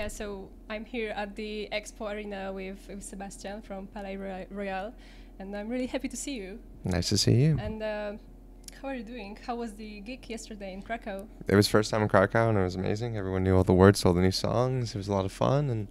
Yeah, so I'm here at the Expo Arena with Sebastian from Palaye Royale, and I'm really happy to see you. Nice to see you. And how are you doing? How was the gig yesterday in Krakow? It was first time in Krakow, and it was amazing. Everyone knew all the words to all the new songs. It was a lot of fun, and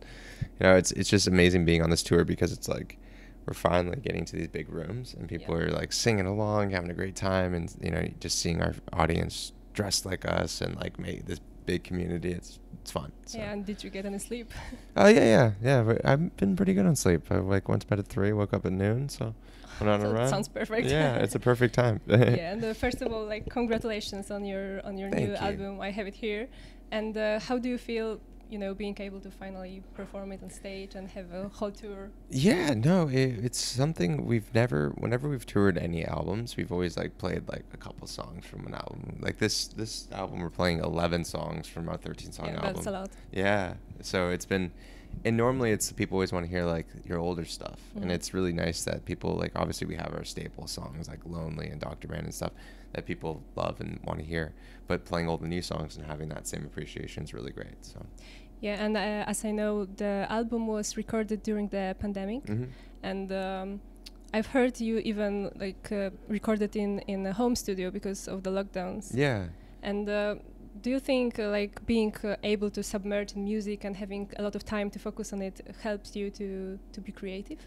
it's just amazing being on this tour because it's like we're finally getting to these big rooms, and people are like singing along, having a great time, and just seeing our audience dressed like us and like make this big community. It's fun. So. Yeah, and did you get any sleep? Oh yeah. But I've been pretty good on sleep. I went to bed at 3, woke up at noon, so went on a run. Sounds perfect. Yeah, it's a perfect time. Yeah, and first of all, like congratulations on your new album. I have it here. And how do you feel? Being able to finally perform it on stage and have a whole tour. Yeah, no, it's something whenever we've toured any albums, we've always like played like a couple songs from an album. Like this album, we're playing 11 songs from our 13-song album. That's a lot. Yeah, so it's been, and normally it's people always want to hear like your older stuff, and it's really nice that people like, obviously we have our staple songs like Lonely and Dr. Man and stuff that people love and want to hear, but playing all the new songs and having that same appreciation is really great. So. Yeah, and as I know, the album was recorded during the pandemic, and I've heard you even like recorded in a home studio because of the lockdowns. Yeah. And do you think like being able to submerge in music and having a lot of time to focus on it helps you to be creative?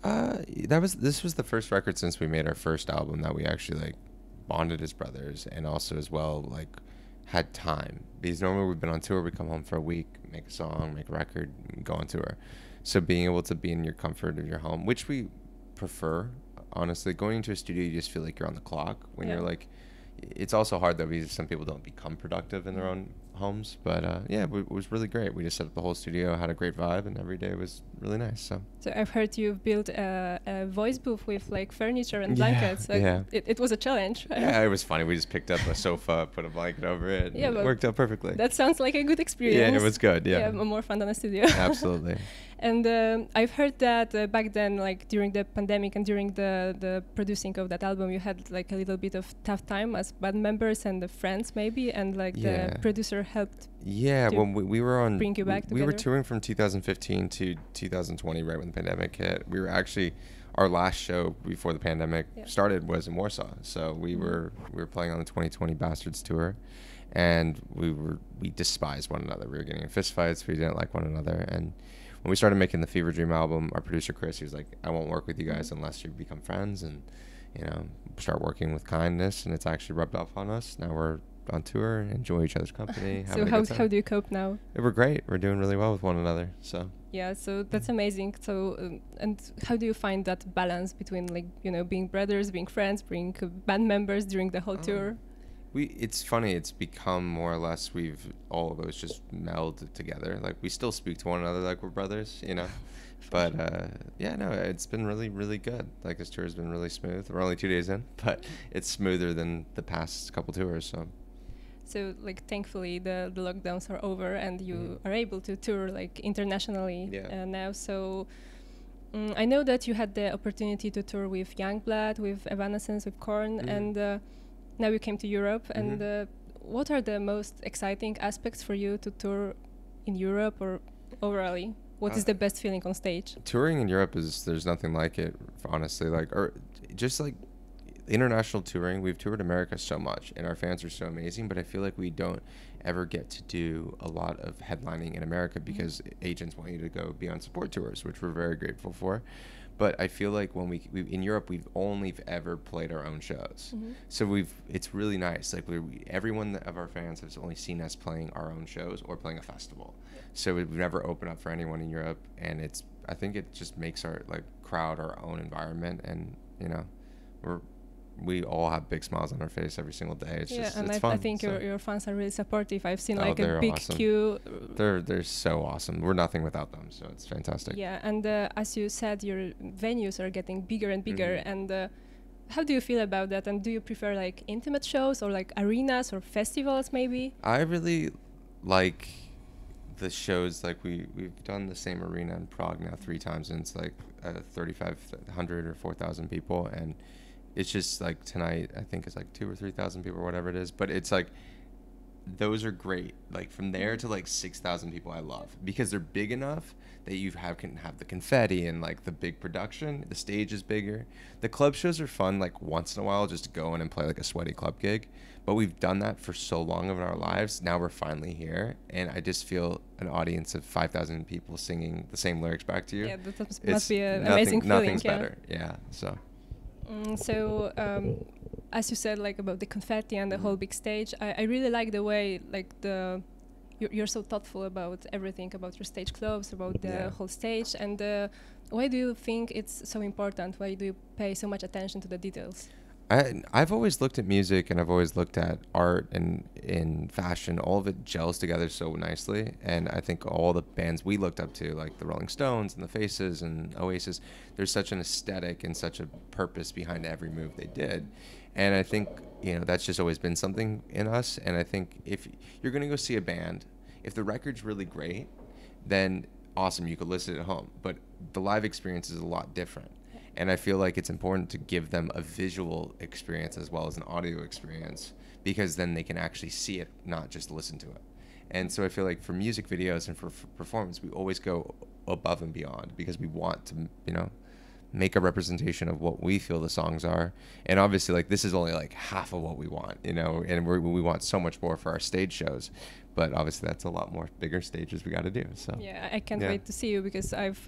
This was the first record since we made our first album that we actually like bonded as brothers, and also as well like had time, because normally we've been on tour, we come home for a week, make a song, make a record, go on tour. So being able to be in your comfort of your home, which we prefer, honestly. Going into a studio, you just feel like you're on the clock when you're like, it's also hard though because some people don't become productive in their own homes, but it was really great. We just set up the whole studio, had a great vibe, and every day was really nice. So I've heard you've built a voice booth with like furniture and blankets. It was a challenge. Yeah, it was funny. We just picked up a sofa, put a blanket over it, and it worked out perfectly. That sounds like a good experience. Yeah, it was good. Yeah, more fun than a studio. Absolutely. And I've heard that back then, like during the pandemic and during the producing of that album, you had like a little bit of tough time as band members and the friends maybe, and like the producer helped. Yeah, when we were on, bring you back we were touring from 2015 to 2020, right when the pandemic hit. We were actually, our last show before the pandemic started was in Warsaw. So we were playing on the 2020 Bastards tour, and we despised one another. We were getting in fistfights. We didn't like one another, and when we started making the Fever Dream album, our producer Chris, he was like, I won't work with you guys unless you become friends and start working with kindness, and it's actually rubbed off on us. Now we're on tour, enjoy each other's company. So how do you cope now? We're great. We're doing really well with one another. So yeah, so that's amazing. So and how do you find that balance between like being brothers, being friends, being band members during the whole tour? It's funny, it's become more or less all of us just melded together. Like we still speak to one another like we're brothers, but it's been really, really good. Like this tour has been really smooth. We're only 2 days in, but it's smoother than the past couple tours. So like thankfully the lockdowns are over and you are able to tour like internationally now. So I know that you had the opportunity to tour with Youngblood, with Evanescence, with Korn, and now you came to Europe. And what are the most exciting aspects for you to tour in Europe, or overall? What is the best feeling on stage? Touring in Europe there's nothing like it, honestly. Or just like international touring. We've toured America so much, and our fans are so amazing, but I feel like we don't ever get to do a lot of headlining in America because agents want you to go be on support tours, which we're very grateful for. But I feel like when we in Europe, we've only ever played our own shows. So it's really nice. Like every one of our fans has only seen us playing our own shows or playing a festival. So we've never opened up for anyone in Europe, and I think it just makes our like crowd our own environment, and we all have big smiles on our face every single day. It's fun. I think your fans are really supportive. I've seen like a big queue. They're so awesome. We're nothing without them, so it's fantastic. Yeah, and as you said, your venues are getting bigger and bigger. And how do you feel about that? And do you prefer like intimate shows or like arenas or festivals maybe? I really like the shows. Like we've done the same arena in Prague now 3 times, and it's like 3,500 or 4,000 people, and it's just like tonight I think it's like 2,000 or 3,000 people or whatever it is, but it's like those are great. Like from there to like 6,000 people, I love, because they're big enough that you can have the confetti and like the big production. The stage is bigger. The club shows are fun like once in a while, just to go in and play like a sweaty club gig. But we've done that for so long in our lives. Now we're finally here, and I just feel an audience of 5,000 people singing the same lyrics back to you. Yeah, that must be an amazing feeling. Nothing's better. Yeah. So. As you said, like about the confetti and the whole big stage, I really like the way like you're so thoughtful about everything, about your stage clothes, about the whole stage. And why do you think it's so important? Why do you pay so much attention to the details? I've always looked at music, and I've always looked at art and in fashion. All of it gels together so nicely. And I think all the bands we looked up to, like the Rolling Stones and the Faces and Oasis, there's such an aesthetic and such a purpose behind every move they did. And I think, that's just always been something in us. And I think if you're going to go see a band, if the record's really great, then awesome, you could listen at home. But the live experience is a lot different. And I feel like it's important to give them a visual experience as well as an audio experience, because then they can actually see it, not just listen to it. And so I feel like for music videos and for performance, we always go above and beyond, because we want to, make a representation of what we feel the songs are. And obviously, like, this is only like half of what we want, and we want so much more for our stage shows. But obviously that's a lot more bigger stages we got to do. So yeah, I can't wait to see you, because I've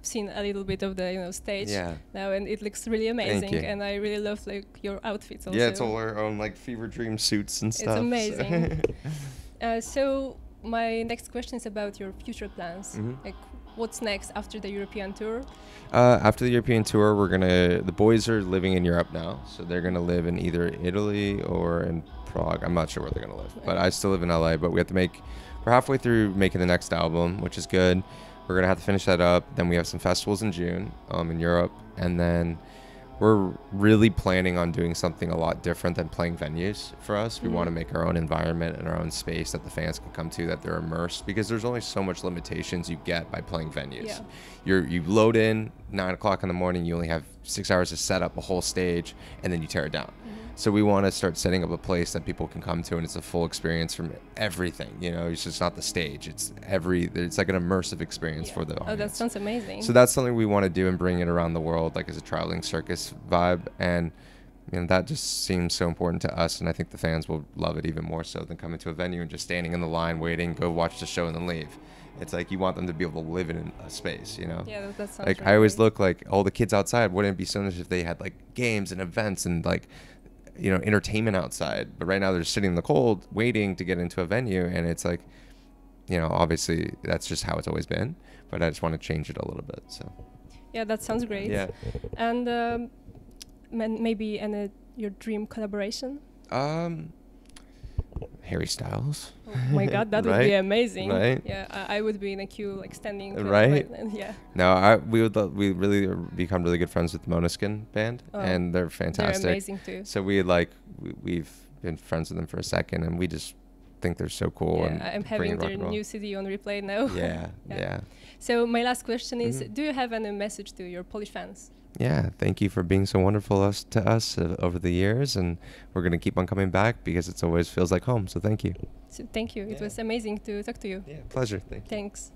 seen a little bit of the stage now, and it looks really amazing. And I really love like your outfits also. Yeah, it's all our own like fever dream suits and stuff. It's amazing. So my next question is about your future plans. Like, what's next after the European tour? After the European tour, the boys are living in Europe now, so they're gonna live in either Italy or in Prague. I'm not sure where they're gonna live, but I still live in LA. But we're halfway through making the next album, which is good. We're gonna have to finish that up. Then we have some festivals in June in Europe, and then we're really planning on doing something a lot different than playing venues for us. We want to make our own environment and our own space that the fans can come to, that they're immersed, because there's only so much limitations you get by playing venues. You load in 9 o'clock in the morning, you only have 6 hours to set up a whole stage, and then you tear it down. So we want to start setting up a place that people can come to, and it's a full experience from everything. It's just not the stage. It's like an immersive experience for the audience. Oh, that sounds amazing. So that's something we want to do and bring it around the world, like as a traveling circus vibe. And that just seems so important to us, and I think the fans will love it even more so than coming to a venue and just standing in the line, waiting, go watch the show, and then leave. It's like you want them to be able to live in a space, Yeah, that sounds like really I always look like all the kids outside. Wouldn't it be so nice if they had like games and events and like entertainment outside? But right now they're sitting in the cold waiting to get into a venue, and it's like, obviously that's just how it's always been, but I just want to change it a little bit. So yeah, that sounds great. Yeah. And maybe your dream collaboration? Harry Styles. Oh my God, that would be amazing. Right? Yeah, I would be in a queue, like standing. Right? Yeah. No, we really become really good friends with the Måneskin band, and they're fantastic. They're amazing too. So we've been friends with them for a second, and we just think they're so cool. Yeah, and I'm having their new CD on replay now. Yeah. So my last question is, do you have any message to your Polish fans? Yeah, thank you for being so wonderful to us over the years, and we're going to keep on coming back, because it always feels like home, so thank you. So thank you. It was amazing to talk to you. Yeah, pleasure. Thanks.